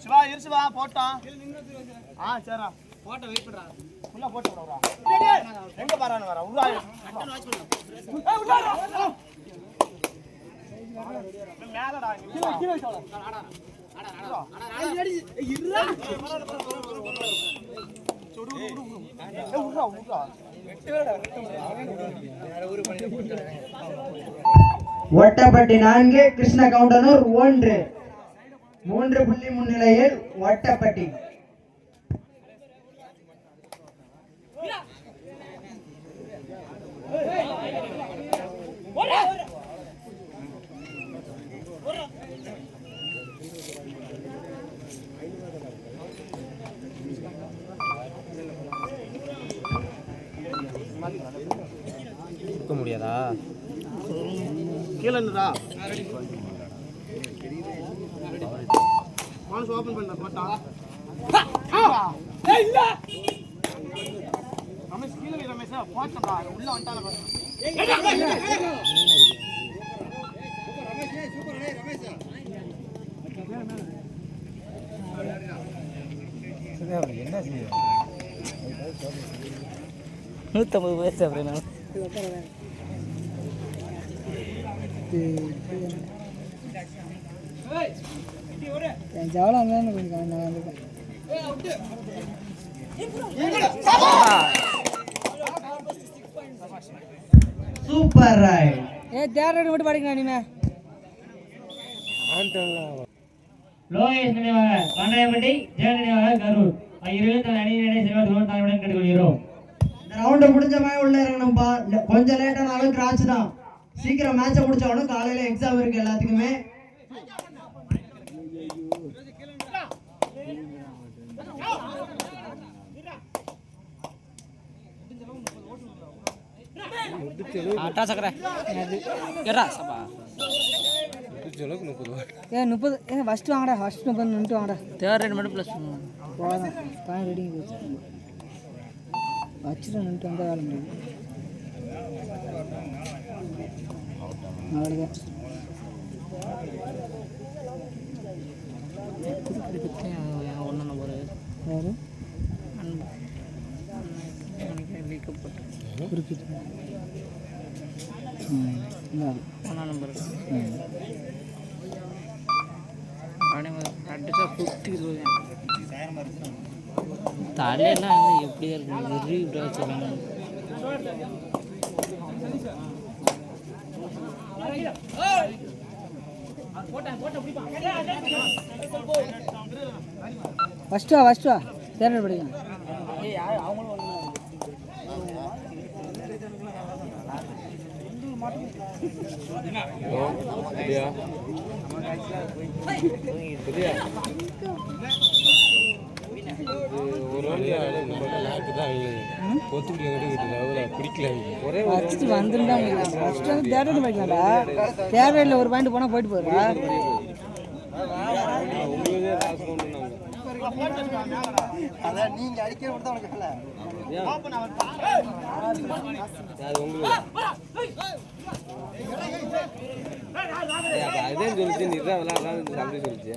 சிவா இருசுவா போட்டோம். சரிடா போட்ட வெயிட் பண்றா. ஃபுல்லா போட்டு வரா. எங்க பாறானே வரா. உருவா. கட்டன் வாட்ச் பண்ணு. மேலடா. கீழ வைச்சோடா. ஆடா. அடி இருடா. சொடு உரு. உருடா. ஒட்டப்பட்டி 4 கிருஷ்ண கவுண்டனூர் 1 3 புள்ளி முன்னிலையில் ஒட்டப்பட்டி. முடியாதா கீழே நின்றா மானஸ் ஓபன் பண்ண போட்டா இல்ல ரமேஷ் கீழே ரமேஷ் போட்டா உள்ள வந்துட்டால பாரு சூப்பர் ரமேஷ் என்ன செய்ய 150 வயசு அப்படினா சூப்பர் ரைட் தேர்ட் மட்டும் படிக்கணும் நீமே லோகேஷ் நினைவாக பண்டையப்பட்டி ஜெய நினைவாக கரூர் 24 அணியினரை சிறுவர் தாழ்வுடன் கேட்டுக்கொள்கிறோம். இந்த ரவுண்ட் முடிஞ்ச மாதிரி உள்ள இறங்கணும்பா. கொஞ்சம் லேட்டானாலும் கிராச் தான். சீக்கிரம் மேட்சை முடிச்சாலும் காலையில எக்ஸாம் இருக்கு எல்லாத்துக்குமே. ஃபர்ஸ்ட் வாங்கடா ஃபர்ஸ்ட் 30 நிமிஷம் வாங்கடா தேர்ட் ரைட் மட்டும் ப்ளஸ் போலாம் டைம் ரெடி போச்சு வச்சுட்டு நின்று வந்தால் வேலை முடியும் அவ்வளோதான் ஒன்று நம்பர் யார் குறிப்பிட்டு ஒன்றாம் நம்பர் அடிச்சா குத்திக்குது தலையெல்லாம் எப்படி இருக்கு இப்படி வச்சுருக்காங்க ஃபஸ்ட்டு வா தேர்ட் படிக்கலாம் தேர்ட் ஒரு பாயிண்ட் போனா போயிட்டு போறா நீங்க அடிக்கிற அதே சொல்லிச்சு நீ தான் விளையாடலாம் அப்படி சொல்லிச்சு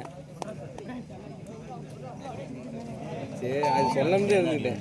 சரி அது சொல்ல முடியாது இருந்துட்டேன்